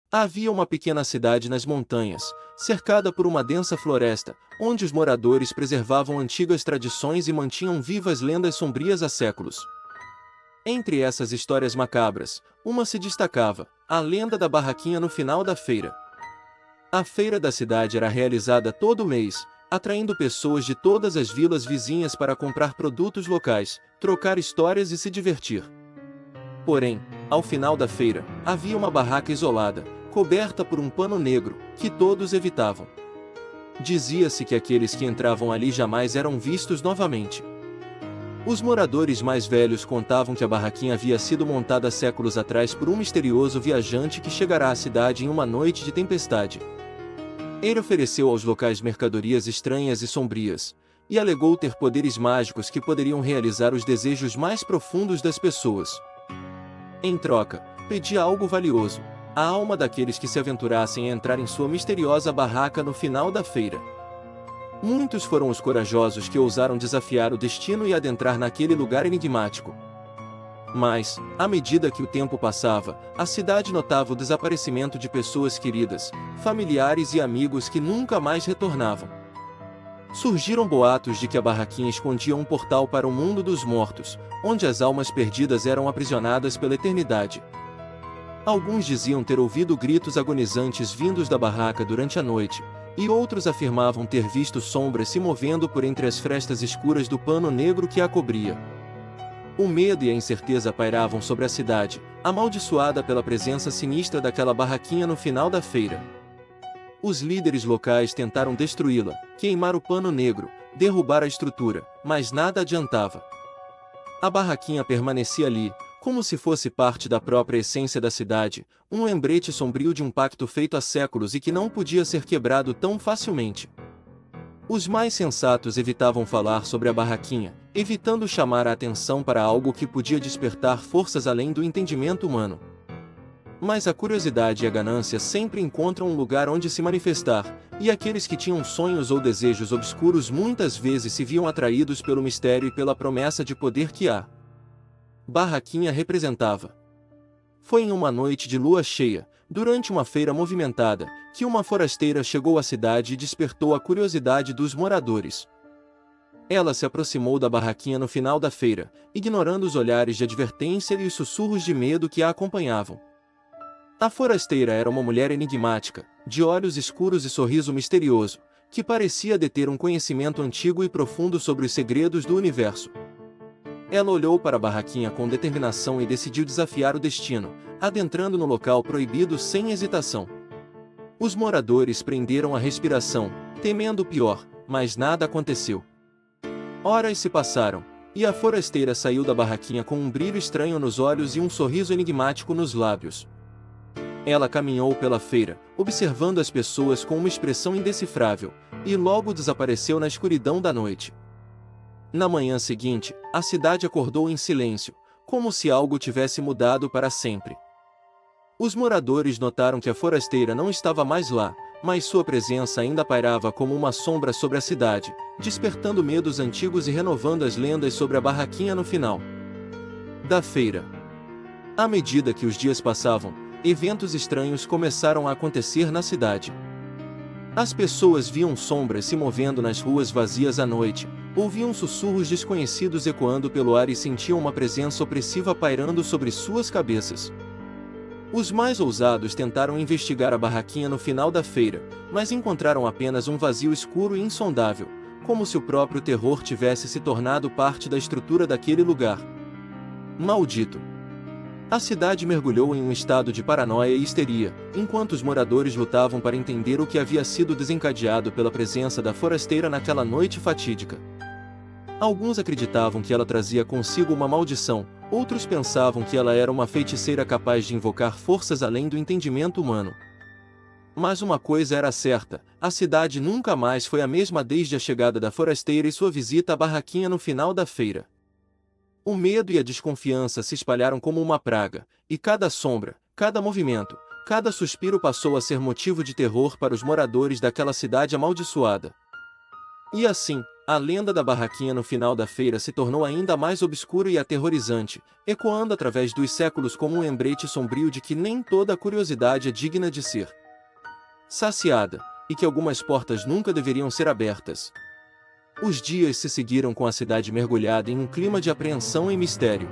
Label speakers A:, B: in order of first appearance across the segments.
A: Havia uma pequena cidade nas montanhas, cercada por uma densa floresta, onde os moradores preservavam antigas tradições e mantinham vivas lendas sombrias há séculos. Entre essas histórias macabras, uma se destacava, a lenda da barraquinha no final da feira. A feira da cidade era realizada todo mês, atraindo pessoas de todas as vilas vizinhas para comprar produtos locais, trocar histórias e se divertir. Porém, ao final da feira, havia uma barraca isolada, coberta por um pano negro, que todos evitavam. Dizia-se que aqueles que entravam ali jamais eram vistos novamente. Os moradores mais velhos contavam que a barraquinha havia sido montada séculos atrás por um misterioso viajante que chegará à cidade em uma noite de tempestade. Ele ofereceu aos locais mercadorias estranhas e sombrias, e alegou ter poderes mágicos que poderiam realizar os desejos mais profundos das pessoas. Em troca, pedia algo valioso, a alma daqueles que se aventurassem a entrar em sua misteriosa barraca no final da feira. Muitos foram os corajosos que ousaram desafiar o destino e adentrar naquele lugar enigmático. Mas, à medida que o tempo passava, a cidade notava o desaparecimento de pessoas queridas, familiares e amigos que nunca mais retornavam. Surgiram boatos de que a barraquinha escondia um portal para o mundo dos mortos, onde as almas perdidas eram aprisionadas pela eternidade. Alguns diziam ter ouvido gritos agonizantes vindos da barraca durante a noite, e outros afirmavam ter visto sombras se movendo por entre as frestas escuras do pano negro que a cobria. O medo e a incerteza pairavam sobre a cidade, amaldiçoada pela presença sinistra daquela barraquinha no final da feira. Os líderes locais tentaram destruí-la, queimar o pano negro, derrubar a estrutura, mas nada adiantava. A barraquinha permanecia ali, como se fosse parte da própria essência da cidade, um lembrete sombrio de um pacto feito há séculos e que não podia ser quebrado tão facilmente. Os mais sensatos evitavam falar sobre a barraquinha, evitando chamar a atenção para algo que podia despertar forças além do entendimento humano. Mas a curiosidade e a ganância sempre encontram um lugar onde se manifestar, e aqueles que tinham sonhos ou desejos obscuros muitas vezes se viam atraídos pelo mistério e pela promessa de poder que a barraquinha representava. Foi em uma noite de lua cheia, durante uma feira movimentada, que uma forasteira chegou à cidade e despertou a curiosidade dos moradores. Ela se aproximou da barraquinha no final da feira, ignorando os olhares de advertência e os sussurros de medo que a acompanhavam. A forasteira era uma mulher enigmática, de olhos escuros e sorriso misterioso, que parecia deter um conhecimento antigo e profundo sobre os segredos do universo. Ela olhou para a barraquinha com determinação e decidiu desafiar o destino, adentrando no local proibido sem hesitação. Os moradores prenderam a respiração, temendo o pior, mas nada aconteceu. Horas se passaram, e a forasteira saiu da barraquinha com um brilho estranho nos olhos e um sorriso enigmático nos lábios. Ela caminhou pela feira, observando as pessoas com uma expressão indecifrável, e logo desapareceu na escuridão da noite. Na manhã seguinte, a cidade acordou em silêncio, como se algo tivesse mudado para sempre. Os moradores notaram que a forasteira não estava mais lá, mas sua presença ainda pairava como uma sombra sobre a cidade, despertando medos antigos e renovando as lendas sobre a barraquinha no final da feira. À medida que os dias passavam, eventos estranhos começaram a acontecer na cidade. As pessoas viam sombras se movendo nas ruas vazias à noite, ouviam sussurros desconhecidos ecoando pelo ar e sentiam uma presença opressiva pairando sobre suas cabeças. Os mais ousados tentaram investigar a barraquinha no final da feira, mas encontraram apenas um vazio escuro e insondável, como se o próprio terror tivesse se tornado parte da estrutura daquele lugar. Maldito! A cidade mergulhou em um estado de paranoia e histeria, enquanto os moradores lutavam para entender o que havia sido desencadeado pela presença da forasteira naquela noite fatídica. Alguns acreditavam que ela trazia consigo uma maldição, outros pensavam que ela era uma feiticeira capaz de invocar forças além do entendimento humano. Mas uma coisa era certa, a cidade nunca mais foi a mesma desde a chegada da forasteira e sua visita à barraquinha no final da feira. O medo e a desconfiança se espalharam como uma praga, e cada sombra, cada movimento, cada suspiro passou a ser motivo de terror para os moradores daquela cidade amaldiçoada. E assim, A lenda da barraquinha no final da feira se tornou ainda mais obscura e aterrorizante, ecoando através dos séculos como um lembrete sombrio de que nem toda curiosidade é digna de ser saciada, e que algumas portas nunca deveriam ser abertas. Os dias se seguiram com a cidade mergulhada em um clima de apreensão e mistério.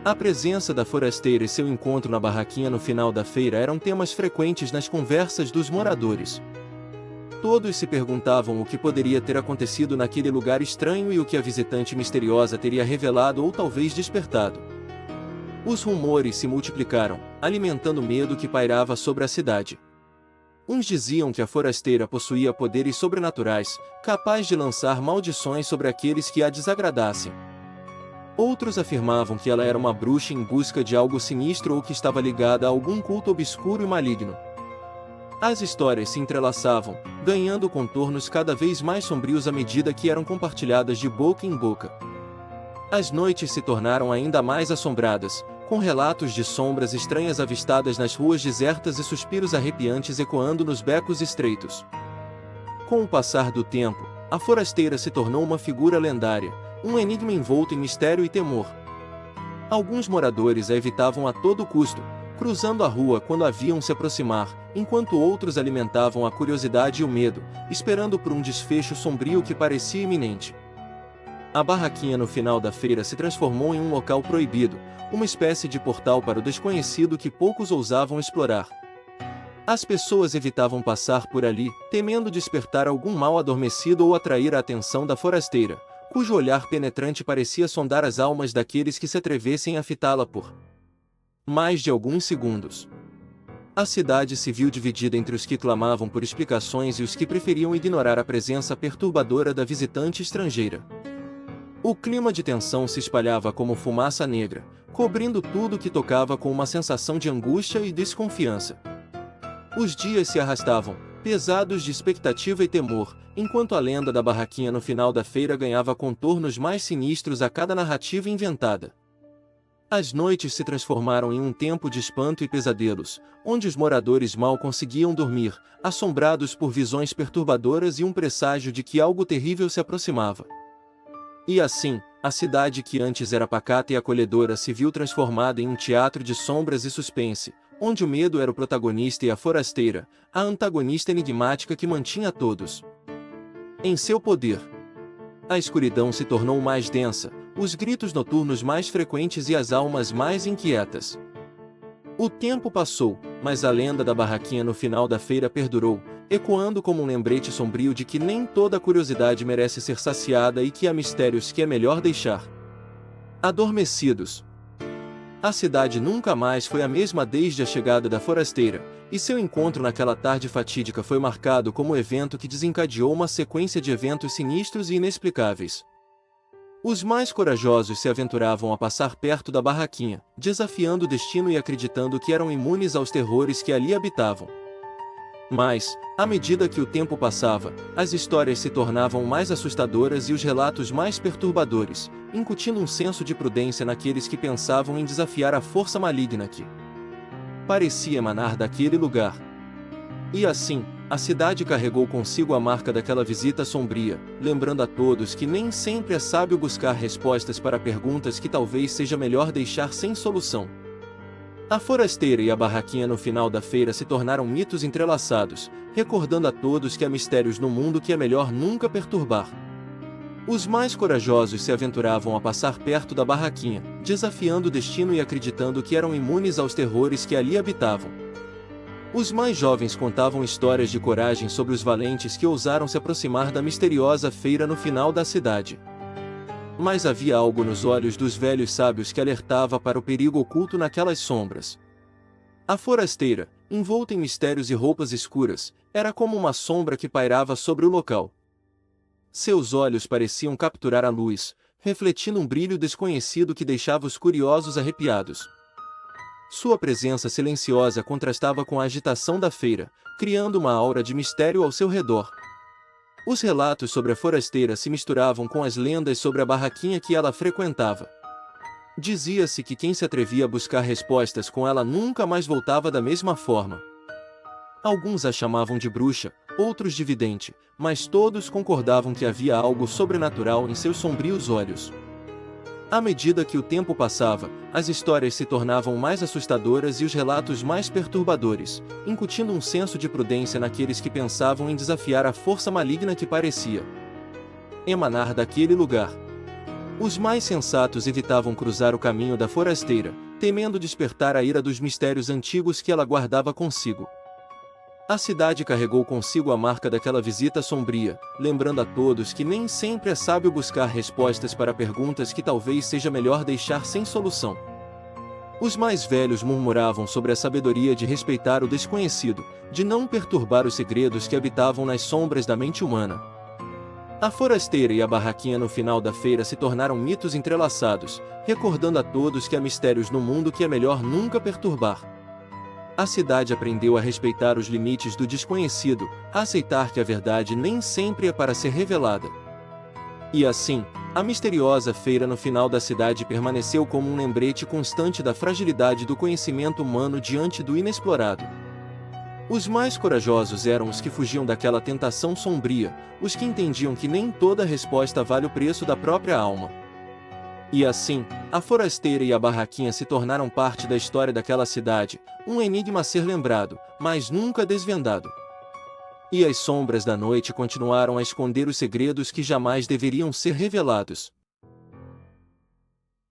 A: A presença da forasteira e seu encontro na barraquinha no final da feira eram temas frequentes nas conversas dos moradores. Todos se perguntavam o que poderia ter acontecido naquele lugar estranho e o que a visitante misteriosa teria revelado ou talvez despertado. Os rumores se multiplicaram, alimentando o medo que pairava sobre a cidade. Uns diziam que a forasteira possuía poderes sobrenaturais, capaz de lançar maldições sobre aqueles que a desagradassem. Outros afirmavam que ela era uma bruxa em busca de algo sinistro ou que estava ligada a algum culto obscuro e maligno. As histórias se entrelaçavam, ganhando contornos cada vez mais sombrios à medida que eram compartilhadas de boca em boca. As noites se tornaram ainda mais assombradas, com relatos de sombras estranhas avistadas nas ruas desertas e suspiros arrepiantes ecoando nos becos estreitos. Com o passar do tempo, a forasteira se tornou uma figura lendária, um enigma envolto em mistério e temor. Alguns moradores a evitavam a todo custo, cruzando a rua quando a viam se aproximar, enquanto outros alimentavam a curiosidade e o medo, esperando por um desfecho sombrio que parecia iminente. A barraquinha no final da feira se transformou em um local proibido, uma espécie de portal para o desconhecido que poucos ousavam explorar. As pessoas evitavam passar por ali, temendo despertar algum mal adormecido ou atrair a atenção da forasteira, cujo olhar penetrante parecia sondar as almas daqueles que se atrevessem a fitá-la por mais de alguns segundos. A cidade se viu dividida entre os que clamavam por explicações e os que preferiam ignorar a presença perturbadora da visitante estrangeira. O clima de tensão se espalhava como fumaça negra, cobrindo tudo que tocava com uma sensação de angústia e desconfiança. Os dias se arrastavam, pesados de expectativa e temor, enquanto a lenda da barraquinha no final da feira ganhava contornos mais sinistros a cada narrativa inventada. As noites se transformaram em um tempo de espanto e pesadelos, onde os moradores mal conseguiam dormir, assombrados por visões perturbadoras e um presságio de que algo terrível se aproximava. E assim, a cidade que antes era pacata e acolhedora se viu transformada em um teatro de sombras e suspense, onde o medo era o protagonista e a forasteira, a antagonista enigmática que mantinha todos em seu poder. A escuridão se tornou mais densa, os gritos noturnos mais frequentes e as almas mais inquietas. O tempo passou, mas a lenda da barraquinha no final da feira perdurou, ecoando como um lembrete sombrio de que nem toda curiosidade merece ser saciada e que há mistérios que é melhor deixar adormecidos. A cidade nunca mais foi a mesma desde a chegada da forasteira, e seu encontro naquela tarde fatídica foi marcado como o evento que desencadeou uma sequência de eventos sinistros e inexplicáveis. Os mais corajosos se aventuravam a passar perto da barraquinha, desafiando o destino e acreditando que eram imunes aos terrores que ali habitavam. Mas, à medida que o tempo passava, as histórias se tornavam mais assustadoras e os relatos mais perturbadores, incutindo um senso de prudência naqueles que pensavam em desafiar a força maligna que parecia emanar daquele lugar. E assim, a cidade carregou consigo a marca daquela visita sombria, lembrando a todos que nem sempre é sábio buscar respostas para perguntas que talvez seja melhor deixar sem solução. A forasteira e a barraquinha no final da feira se tornaram mitos entrelaçados, recordando a todos que há mistérios no mundo que é melhor nunca perturbar. Os mais corajosos se aventuravam a passar perto da barraquinha, desafiando o destino e acreditando que eram imunes aos terrores que ali habitavam. Os mais jovens contavam histórias de coragem sobre os valentes que ousaram se aproximar da misteriosa feira no final da cidade. Mas havia algo nos olhos dos velhos sábios que alertava para o perigo oculto naquelas sombras. A forasteira, envolta em mistérios e roupas escuras, era como uma sombra que pairava sobre o local. Seus olhos pareciam capturar a luz, refletindo um brilho desconhecido que deixava os curiosos arrepiados. Sua presença silenciosa contrastava com a agitação da feira, criando uma aura de mistério ao seu redor. Os relatos sobre a forasteira se misturavam com as lendas sobre a barraquinha que ela frequentava. Dizia-se que quem se atrevia a buscar respostas com ela nunca mais voltava da mesma forma. Alguns a chamavam de bruxa, outros de vidente, mas todos concordavam que havia algo sobrenatural em seus sombrios olhos. À medida que o tempo passava, as histórias se tornavam mais assustadoras e os relatos mais perturbadores, incutindo um senso de prudência naqueles que pensavam em desafiar a força maligna que parecia emanar daquele lugar. Os mais sensatos evitavam cruzar o caminho da forasteira, temendo despertar a ira dos mistérios antigos que ela guardava consigo. A cidade carregou consigo a marca daquela visita sombria, lembrando a todos que nem sempre é sábio buscar respostas para perguntas que talvez seja melhor deixar sem solução. Os mais velhos murmuravam sobre a sabedoria de respeitar o desconhecido, de não perturbar os segredos que habitavam nas sombras da mente humana. A forasteira e a barraquinha no final da feira se tornaram mitos entrelaçados, recordando a todos que há mistérios no mundo que é melhor nunca perturbar. A cidade aprendeu a respeitar os limites do desconhecido, a aceitar que a verdade nem sempre é para ser revelada. E assim, a misteriosa feira no final da cidade permaneceu como um lembrete constante da fragilidade do conhecimento humano diante do inexplorado. Os mais corajosos eram os que fugiam daquela tentação sombria, os que entendiam que nem toda resposta vale o preço da própria alma. E assim, a forasteira e a barraquinha se tornaram parte da história daquela cidade, um enigma a ser lembrado, mas nunca desvendado. E as sombras da noite continuaram a esconder os segredos que jamais deveriam ser revelados.